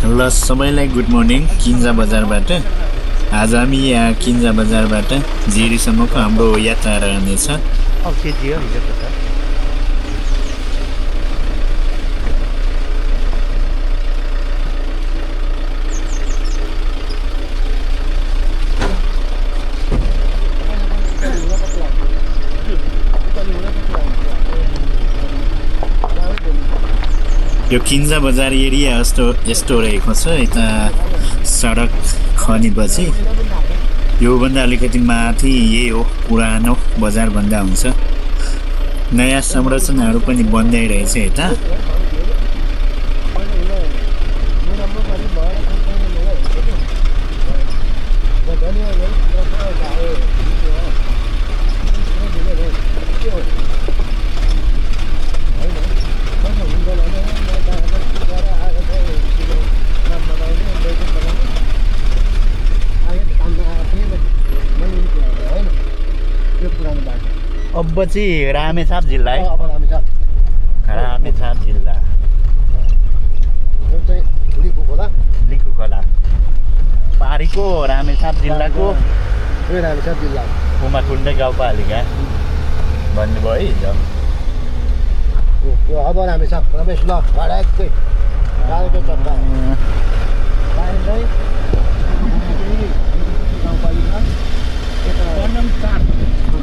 ल सबैलाई good morning Kinza बजारबाट। आज हामी यहाँ किन्जा बजारबाट जिरीसम्मको हाम्रो यात्रा रहनेछ। अब केजी हो हिजो त यो किन्जा बजार एरिया यस्तो रहेको छ। यता सडक खनेपछि योभन्दा अलिकति माथि यही हो पुरानो बजार भन्दा हुन्छ। नयाँ संरचनाहरू पनि बन्दै रहेछ यता। अब चाहिँ रामेछाप जिल्ला है। रामेछाप जिल्ला लिखु खोला पारीको रामेछाप जिल्लाको रामेछाप जिल्ला उमाकुण्डे गाउँपालिका भन्नुभयो है हिजो। यो अब रामेछाप रमेश ल भडाकै गाउँको चक्का गाउँपालिका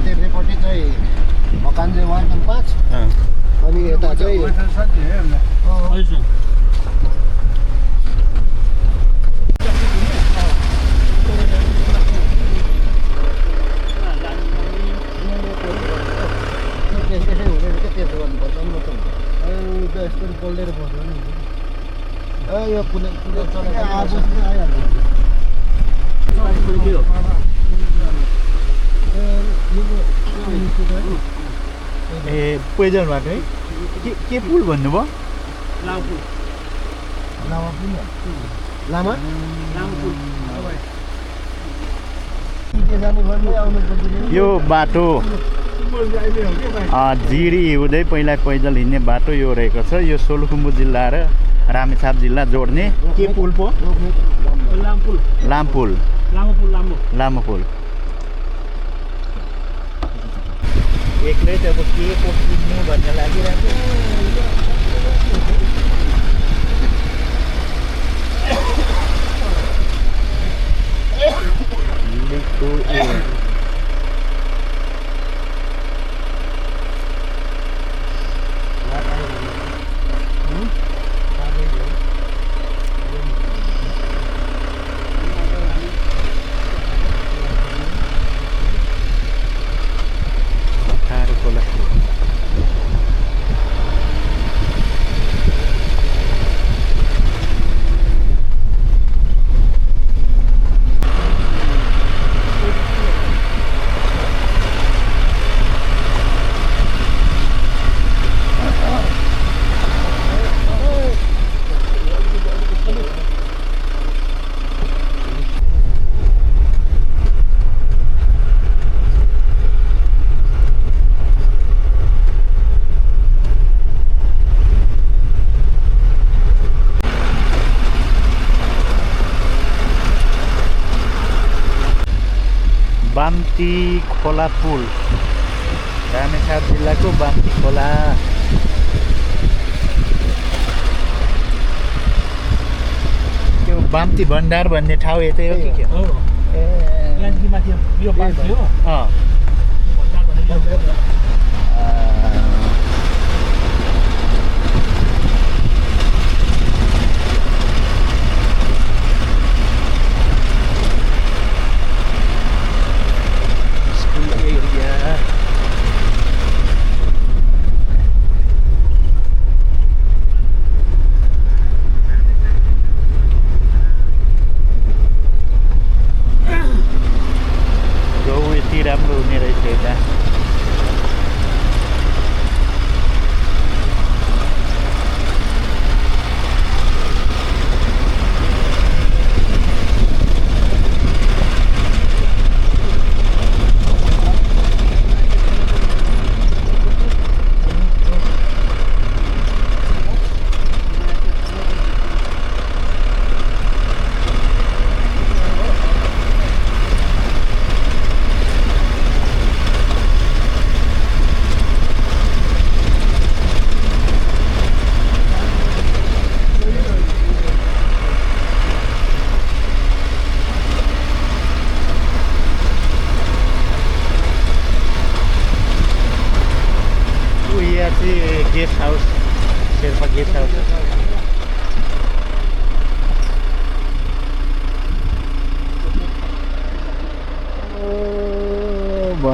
देब्रेपट्टि चाहिँ मकान चाहिँ वार्ड नम्बर 5 अनि यता चाहिँ बोल्दै बस्नु नि यो कुनै ए पैदलबाट है के पुल भन्नुभयो? लामा यो बाटो जिरी हुँदै पहिला पैदल हिँड्ने बाटो यो रहेको छ। यो सोलुखुम्बु जिल्ला र रामेछाप जिल्ला जोड्ने के पुल पो? लामो पुल। एक्लै त अब के पो पुग्नु भन्ने लागिरहेको। बाम्ती खोला पुल रामेछाप जिल्लाको बाम्ती खोला। त्यो बाम्ती भण्डार भन्ने ठाउँ यतै हो कि के हो? राम्रो हुने रहेछ यता।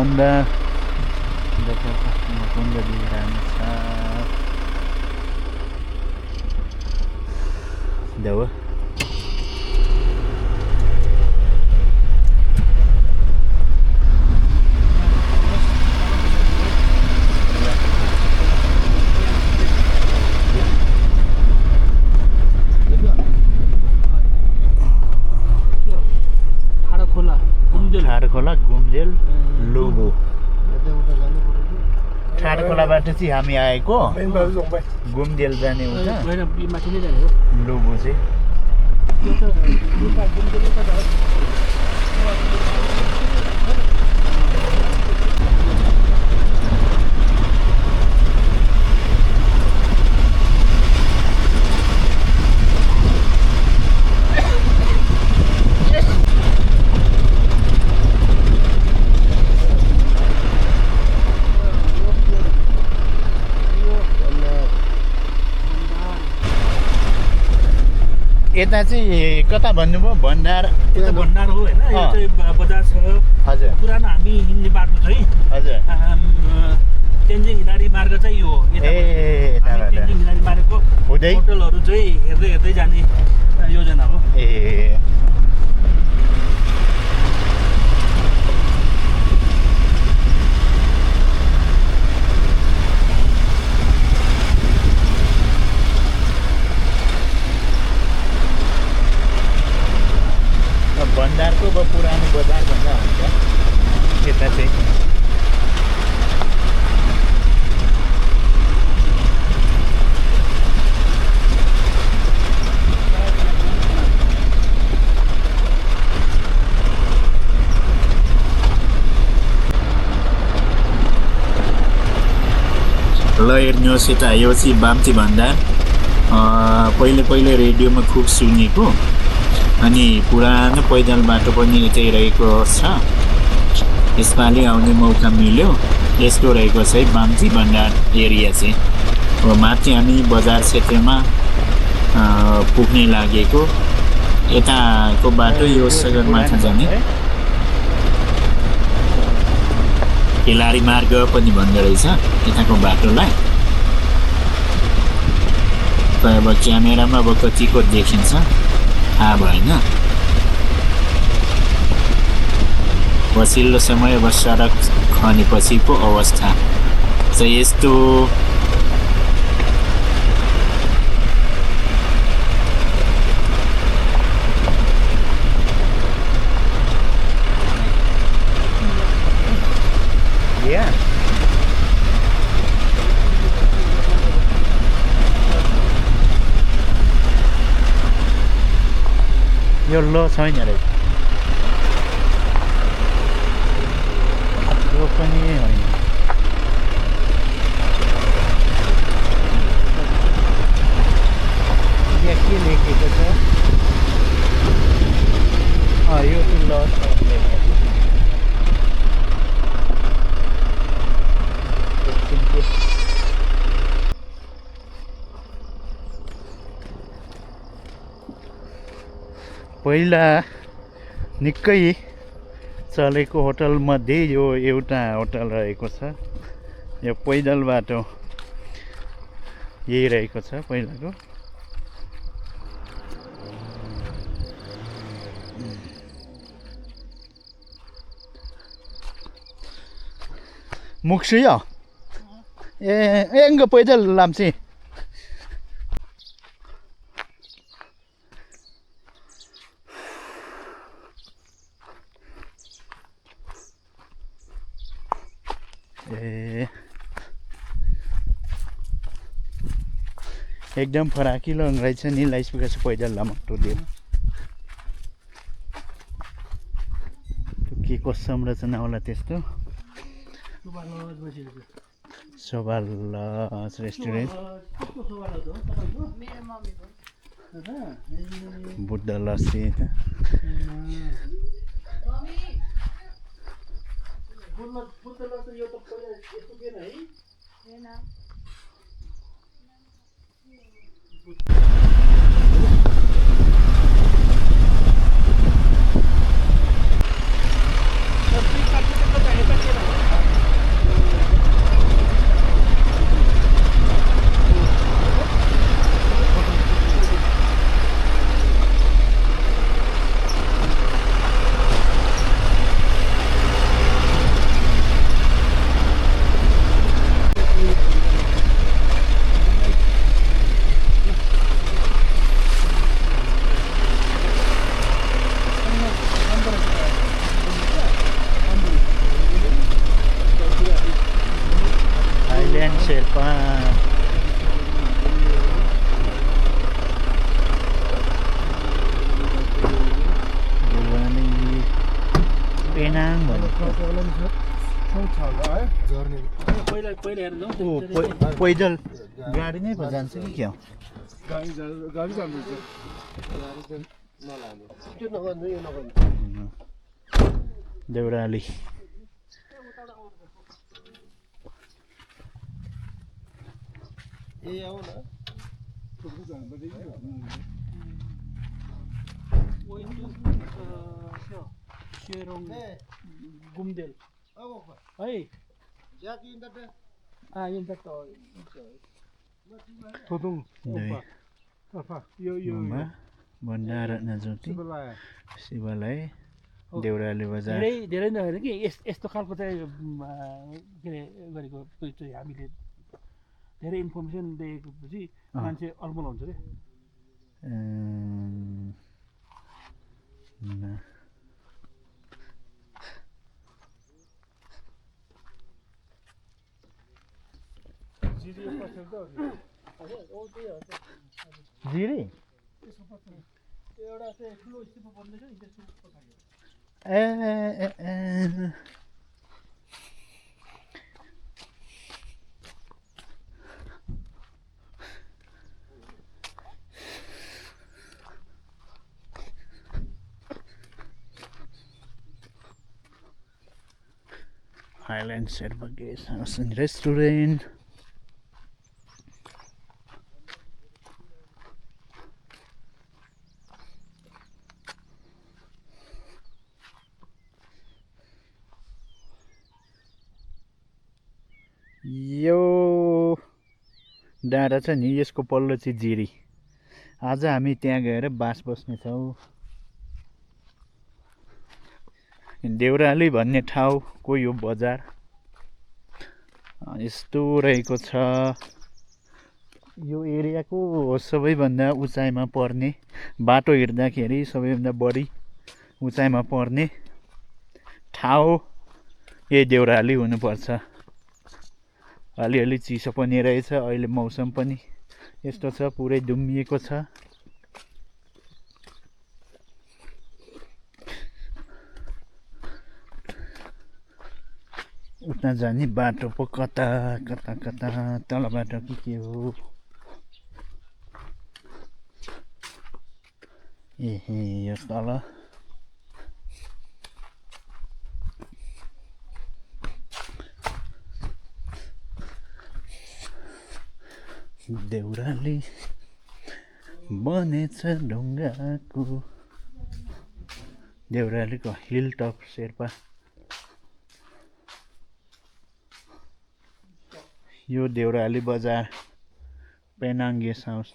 बन्दार देखाउँछ मुकुन्दजी रामेछाप देऊ ठाडखोला घुमजेल लुबु ठाडखोलाबाट चाहिँ हामी आएको घुमजेल जाने उता लुबु चाहिँ यता चाहिँ कता भन्नुभयो भण्डार यता भण्डार हो होइन यो चाहिँ बजार छ हजुर पुरानो हामी हिँड्ने बाटो चाहिँ हजुर तेन्जिङ हिलारी मार्ग चाहिँ यो हो ए तेन्जिङ हिलारी मार्गको हुँदै होटलहरू चाहिँ हेर्दै हेर्दै जाने योजना हो ए भण्डारको पुरानो बजार भन्दा हुन्छ यता चाहिँ ल हेर्नुहोस् यता यो चाहिँ बाम्ती भण्डार पहिले रेडियोमा खुब सुनेको अनि पुरानो पैदल बाटो पनि यतै रहेको छ यसपालि आउने मौका मिल्यो यस्तो रहेको छ है बाम्ती भण्डार एरिया चाहिँ अब माथि हामी बजार क्षेत्रमा पुग्ने लागेको यताको बाटो यो सगरमाथा जाने हिलारी मार्ग पनि भन्दो रहेछ यताको बाटोलाई अब क्यामेरामा अब कतिको देखिन्छ थाहा भएन पछिल्लो समय अब सडक खनेपछिको अवस्था चाहिँ यस्तो यो लो छैन रहेछ यो पनि होइन यहाँ के लेखेको छ यो चाहिँ ल पहिला निकै चलेको होटलमध्ये यो एउटा होटल रहेको छ यो पैदल बाटो यही रहेको छ पहिलाको मुक्सियो ए enggak पैदल लाम्ची एकदम फराकिलो रहेछ नि लाइसपुका पैदल लामो दियो के को संरचना होला त्यस्तो शोभा लज रेस्टुरेन्ट बुद्ध लस्सी च्याङ भन्यो छेउ छ होला है झर्ने पहिला पहिला हेर्नु जाउँ ऊ पैदल गाडी नै पो जान्छ कि क्या हो? गाडी जानुपर्छ गाडी चाहिँ नलाने त्यो नगर्नु यो नगर्नु देउराली ए आऊ न सेरोङ गुम्देल अब है ज्याक इन्टर इम्प्याक्ट थोथुङ यो गुम्बा भण्डारा नज्योति शिवालय देउराली बजार धेरै धेरै नहेर कि यस्तो खालको चाहिँ के अरे गरेको चाहिँ हामीले धेरै इन्फर्मेसन दिएपछि मान्छे अलमल हुन्छ क्या जिरी एउटा चाहिँ ठुलो स्टिपमा बन्दैछ नि त्यसको पछाडि ए Highland Sherpa Guest House and Restaurant. यो डाँडा छ नि यसको पल्लो चाहिँ जिरी आज हामी त्यहाँ गएर बास बस्नेछौँ देउराली भन्ने ठाउँको यो बजार यस्तो रहेको छ यो एरियाको सबैभन्दा उचाइमा पर्ने बाटो हिँड्दाखेरि सबैभन्दा बढी उचाइमा पर्ने ठाउँ यही देउराली हुनुपर्छ अलिअलि चिसो पनि रहेछ अहिले मौसम पनि यस्तो छ पुरै दुम्मिएको छ उता जाने बाटो पो कता कता कता तल बाटो के हो ए यो तल देउराली बनेछ ढुङ्गाको देउरालीको हिल टप शेर्पा यो देउराली बजार Penang guest house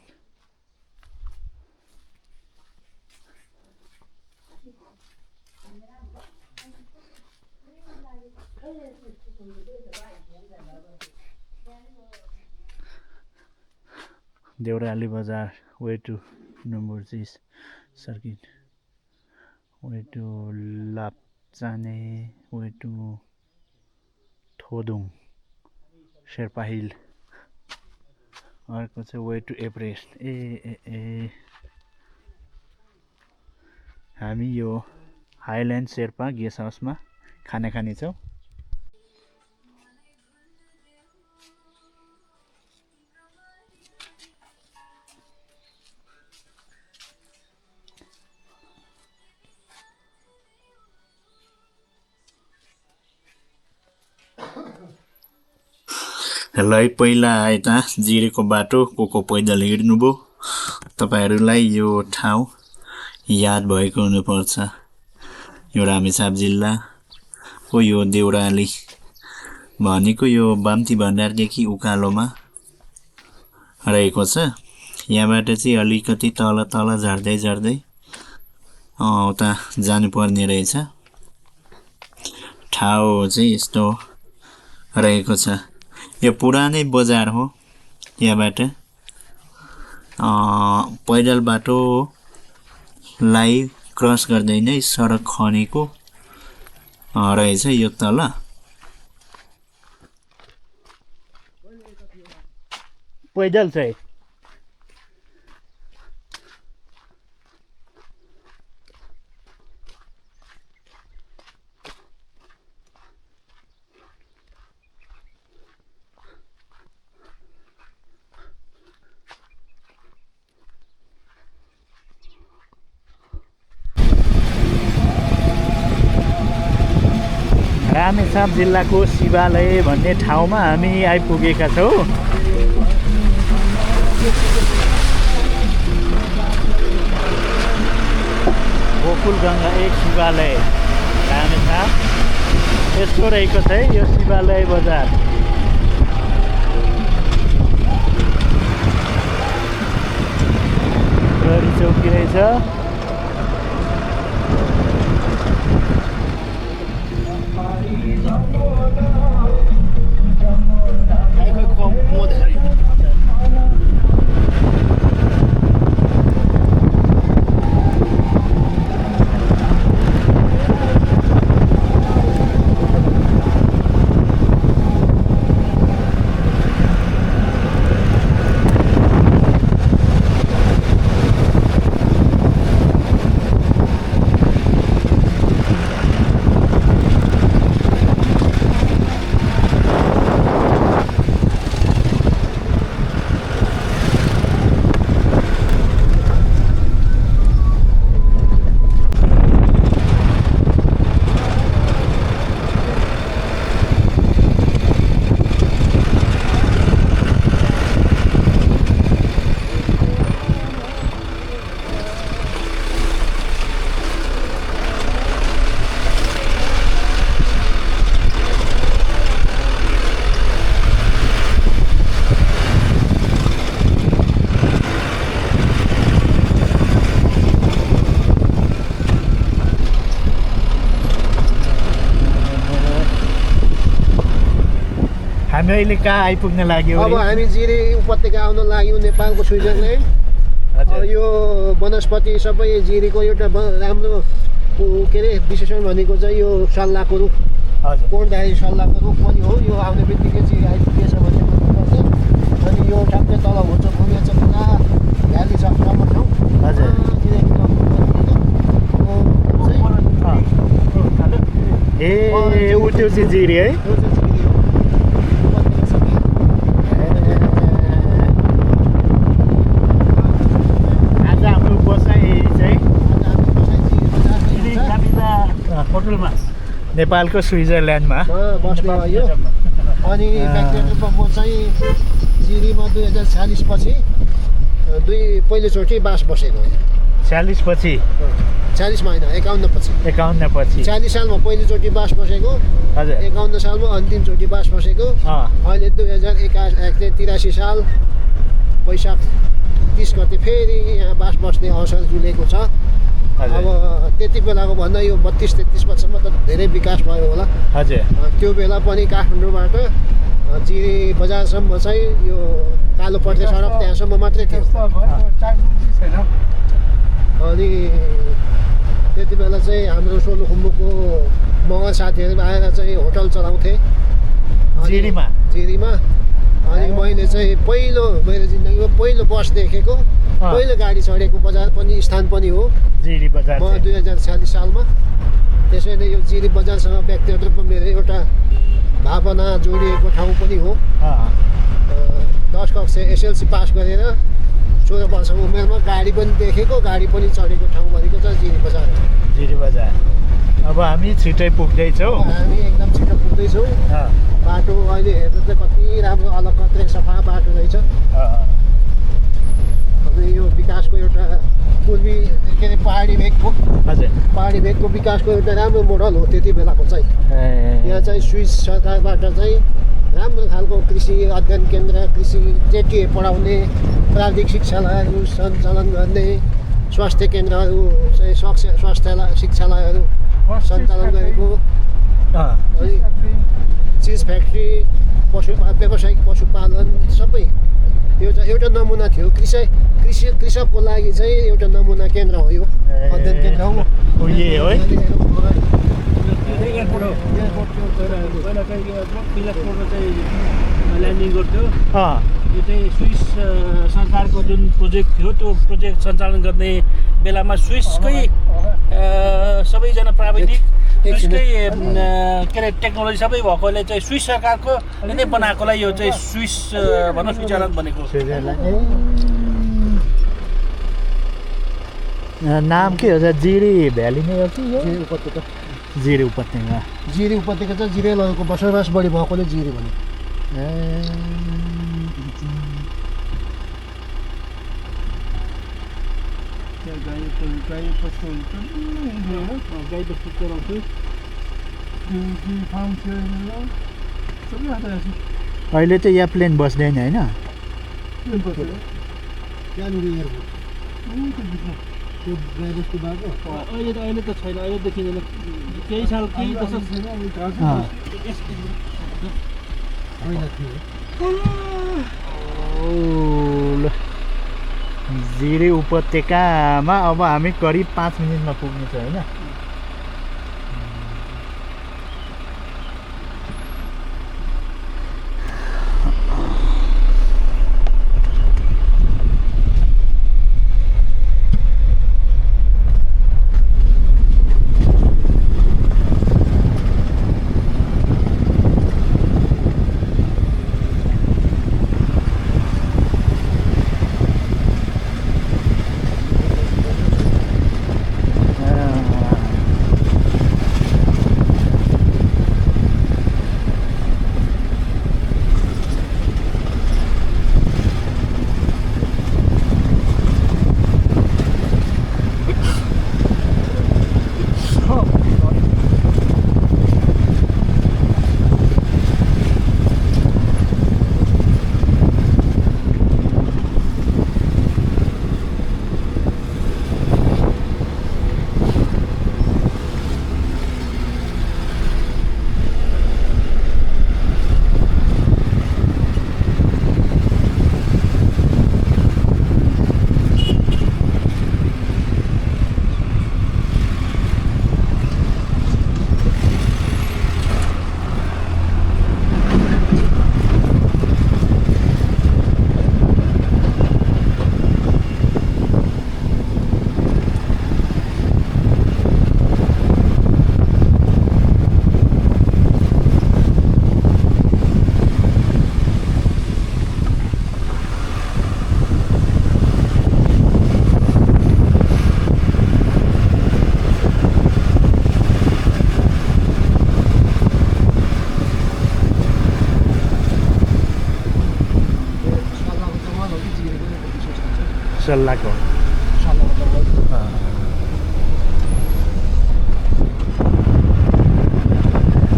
Deurali Bazar way to Numbur Cheese circuit way to Lapchane way to Thodung Sherpa hill अर्को चाहिँ वे टु एभरेस्ट ए हामी यो हाइल्यान्ड शेर्पा गेस्ट हाउसमा खाना खानेछौँ ल पहिला यता जिरेको बाटो को पैदल हिँड्नुभयो तपाईहरूलाई यो ठाउँ याद भएको हुनुपर्छ यो रामेछाप जिल्लाको यो देउराली भनेको यो बाम्ती भण्डारदेखि उकालोमा रहेको छ यहाँबाट चाहिँ अलिकति तल तल झर्दै झर्दै उता जानुपर्ने रहेछ ठाउँ चाहिँ यस्तो रहेको छ यो पुरानै बजार हो यहाँबाट पैदल बाटोलाई क्रस गर्दै नै सडक खनेको रहेछ यो तल पैदल चाहिँ रामेछाप जिल्लाको शिवालय भन्ने ठाउँमा हामी आइपुगेका छौँ। गोकुलगङ्गा एक शिवालय रामेछाप यस्तो रहेको छ है यो शिवालय बजार। गरी चौकी रहेछ। हामी अहिले कहाँ आइपुग्न लाग्यो? अब हामी जिरी उपत्यका आउन लाग्यौँ, नेपालको स्विजरल्यान्ड। यो वनस्पति सबै जिरीको एउटा राम्रो के अरे विशेषण भनेको चाहिँ यो सल्लाहको रुख, कोणधारी सल्लाहको रुख पनि हो। यो आउने बित्तिकै जिरी आइपुगेछ भन्ने बुझ्नुपर्छ। अनि यो ठ्याक्कै तल हुन्छ पुगेछ पुरा भ्याली छ राम्रो ठाउँ। ए ऊ त्यो चाहिँ जिरी है? होटलमा नेपालको स्विजरल्यान्डमा बस्ने भयो। अनि फ्याक्ट्रीको चाहिँ जिरीमा 2046 पछि पहिलोचोटि बास बसेको हो। 46 पछि? 40 मा होइन, 51 पछि। 51 पछि 40 सालमा पहिलोचोटि बास बसेको। हजुर। 51 सालमा अन्तिमचोटि बास बसेको। अहिले 2083 साल वैशाख 30 गते फेरि यहाँ बास बस्ने अवसर जुलेको छ। अब त्यति बेलाको भन्दा यो 32-33 वर्षमा त धेरै विकास भयो होला। हजुर। त्यो बेला पनि काठमाडौँबाट जिरी बजारसम्म चाहिँ यो कालो पर्ने सडक त्यहाँसम्म मात्रै थियो। अनि त्यति बेला चाहिँ हाम्रो सोलुखुम्बुको मगर साथीहरू आएर चाहिँ होटल चलाउँथे जिरीमा। अनि मैले चाहिँ पहिलो मेरो जिन्दगीमा पहिलो बस देखेको, पहिलो गाडी चढेको बजार पनि स्थान पनि हो जिरी बजार। म 2046 सालमा। त्यसैले यो जिरी बजारसँग व्यक्तिगत रूपमा मेरो एउटा भावना जोडिएको ठाउँ पनि हो। 10 कक्षा एसएलसी पास गरेर 16 वर्षको उमेरमा गाडी पनि देखेको, गाडी पनि चढेको ठाउँ भनेको चाहिँ जिरी बजार। जिरी बजार। अब हामी छिटै पुग्दैछौँ। हामी एकदम छिटो पुग्दैछौँ। बाटो अहिले हेर्नु चाहिँ कति राम्रो अलकत्रै सफा बाटो रहेछ। अनि यो विकासको एउटा पूर्वी के अरे पहाडी भेगको, हजुर, पहाडी भेगको विकासको एउटा राम्रो मोडल हो त्यति बेलाको चाहिँ। यहाँ चाहिँ स्विस सरकारबाट चाहिँ राम्रो खालको कृषि अध्ययन केन्द्र, कृषि जेटिए पढाउने, प्राविधिक शिक्षालयहरू सञ्चालन गर्ने, स्वास्थ्य केन्द्रहरू चाहिँ स्वास्थ्य शिक्षालयहरू सञ्चालन गरेको। अनि चिज फ्याक्ट्री, व्यावसायिक पशुपालन सबै यो चाहिँ एउटा नमुना थियो। कृषकको लागि चाहिँ एउटा नमुना केन्द्र हो, यो अध्ययन केन्द्र हो। ल्यान्डिङ गर्थ्यो। यो चाहिँ स्विस सरकारको जुन प्रोजेक्ट थियो त्यो प्रोजेक्ट सञ्चालन गर्ने बेलामा स्विसकै सबैजना प्राविधिक, स्विसकै के अरे टेक्नोलोजी सबै भएकोले चाहिँ स्विस सरकारको नै बनाएकोलाई यो चाहिँ स्विस भनौँ स्विजरल्यान्ड भनेको। नाम के हो? जिरी भ्याली नै हो कि यो? जिरे उपत्यका जिरे उपत्यका चाहिँ जिरेलहरूको बसोबास बढी भएकोले जिरे भने गाई बस्तु चलाउँछु अहिले चाहिँ यहाँ प्लेन बस्दैन होइन त्यहाँनिर एयरपोर्ट त्यो गाई बस्तु भएको अहिले त छैन अहिले देखिँदैन केही साल केही दशक पहिला थियो जिरे उपत्यकामा अब हामी करिब 5 मिनटमा पुग्नेछ होइन सल्लाहको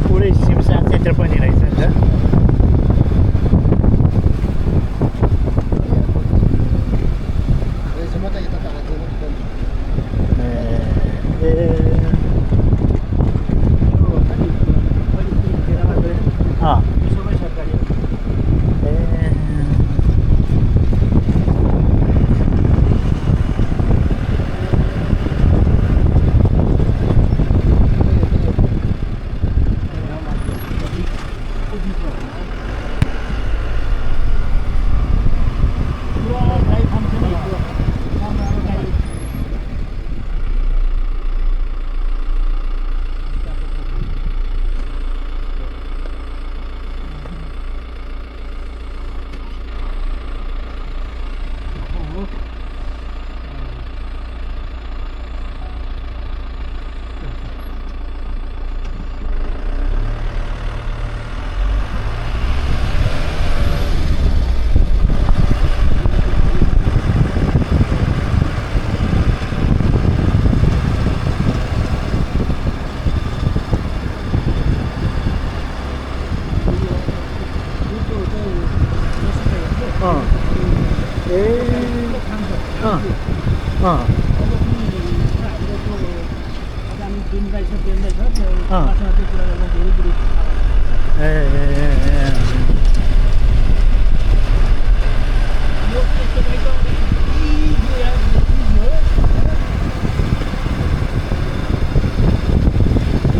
पुरै सिमसार क्षेत्र पनि रहेछ नि त सबै सरकारी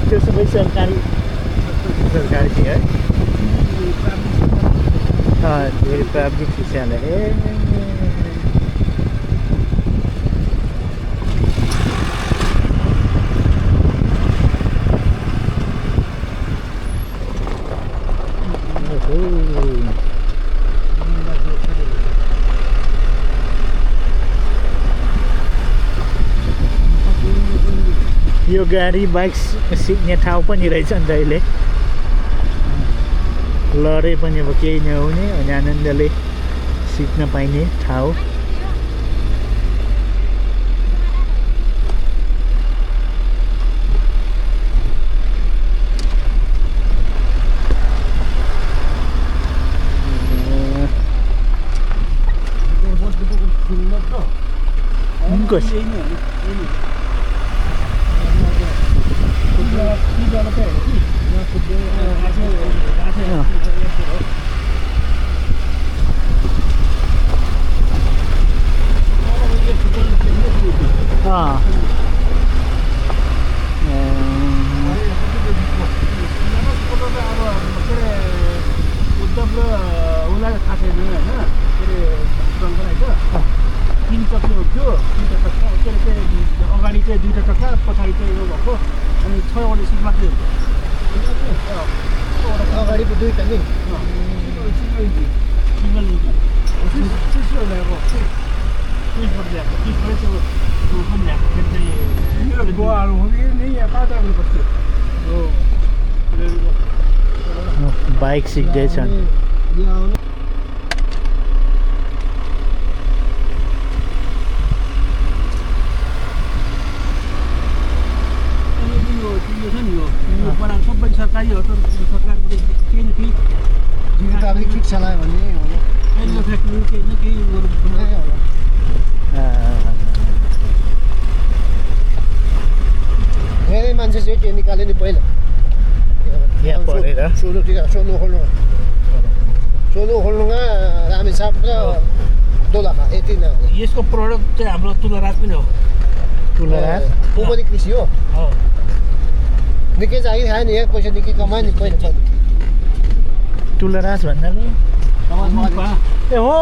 त्यो सबै सरकारी थियो है धेरै प्राविधिक शिक्षालाई यो गाडी बाइक सिक्ने ठाउँ पनि रहेछ नि त अहिले लडे पनि अब केही नहुने अनि आनन्दले सिक्न पाइने ठाउँ अगाडि चाहिँ 2टा टक्का पछाडि चाहिँ यो भएको अनि 6वटा सिट मात्रै अगाडि 2टा नि सिंगल इन्जिन स्विचबाट ल्याएको त्यो पनि ल्याएको फेरि गोवाहरू हुने नै यहाँ कहाँ जानुपर्छ बाइक सिक्दैछन् बनाएको सबै सरकारी हो तर सरकारबाट केही न केही जिम्मेदारी ठिक चलायो भने होला फ्याक्ट्री केही न केही धेरै मान्छे चाहिँ त्यो निकाल्यो नि पहिला यहाँ पढेर सोलु खोल्नुमा रामेछाप र दोलखा यति नै हो यसको प्रडक्ट चाहिँ हाम्रो तुलराज पनि हो तुलराज ऊ पनि कृषि हो निकै चाहिँ खायो नि 1 पैसा निकै कमायो नि पहिला तुलराज भन्नाले ए हो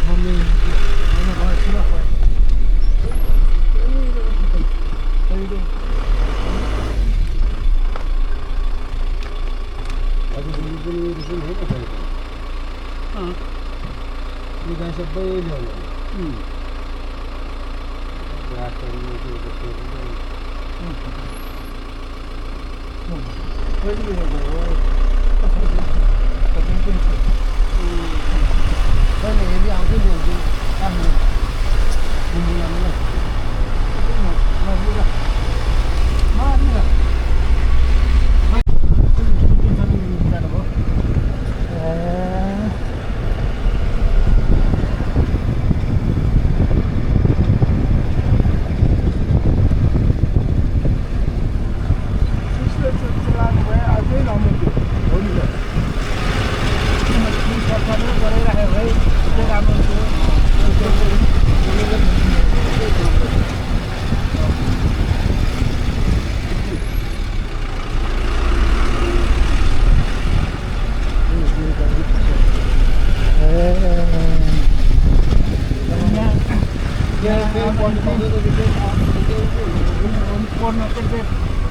सबै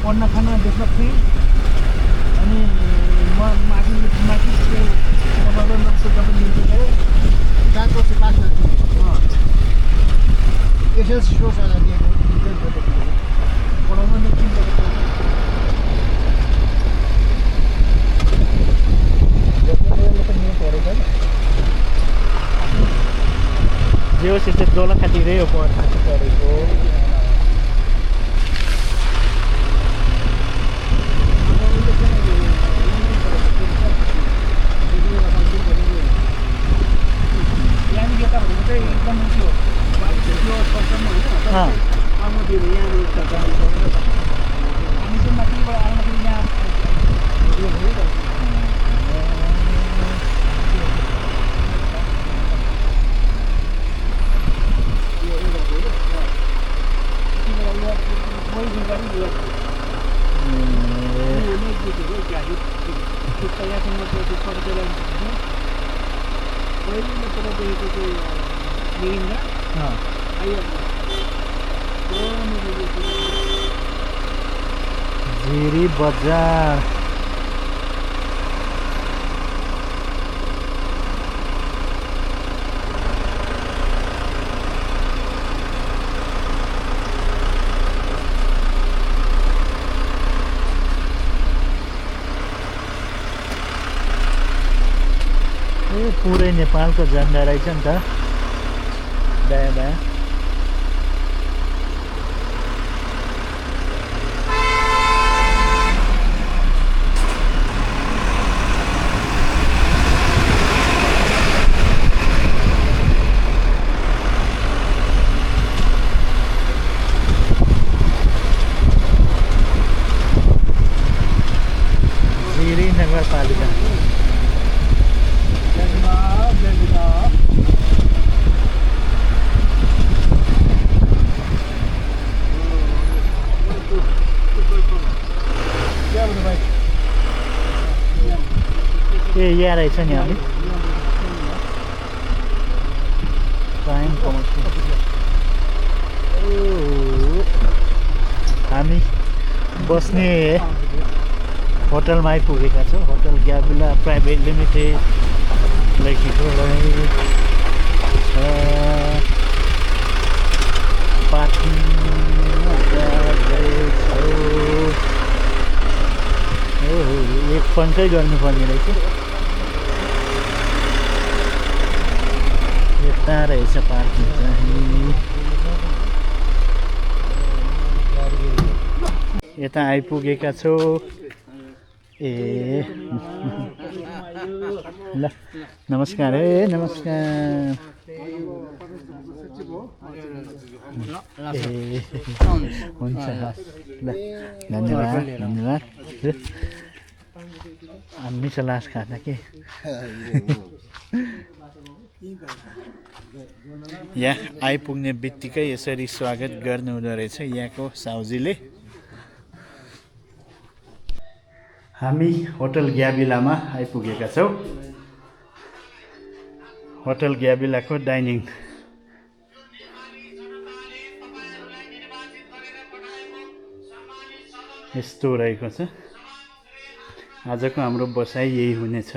पढ्न खाना देख्न फ्री अनि म माथि जेसी चाहिँ दोलखातिरै हो पढेको झिरी बजार पुरै नेपालको झन्डा रहेछ नि त दायाँ बायाँ। जिरी नगरपालिका ए यहाँ रहेछ नि हामी टाइम हामी बस्ने होटलमा आइपुगेका छौँ। होटल ग्याबिला प्राइभेट लिमिटेड लेखेको छ। पार्किङ एक फोनकै गर्नुपर्ने रहेछ। यता रहेछ पार्किङ चाहिँ। यता आइपुगेका छौँ। ए ल नमस्कार है नमस्कार। ए हुन्छ ल धन्यवाद धन्यवाद। मिठो लास खाँदा के यहाँ आइपुग्ने बित्तिकै यसरी स्वागत गर्नुहुँदो रहेछ यहाँको साउजीले। हामी होटल ग्याबिलामा आइपुगेका छौँ। होटल ग्याबिलाको डाइनिङ यस्तो रहेको छ। आजको हाम्रो बसाइ यही हुनेछ।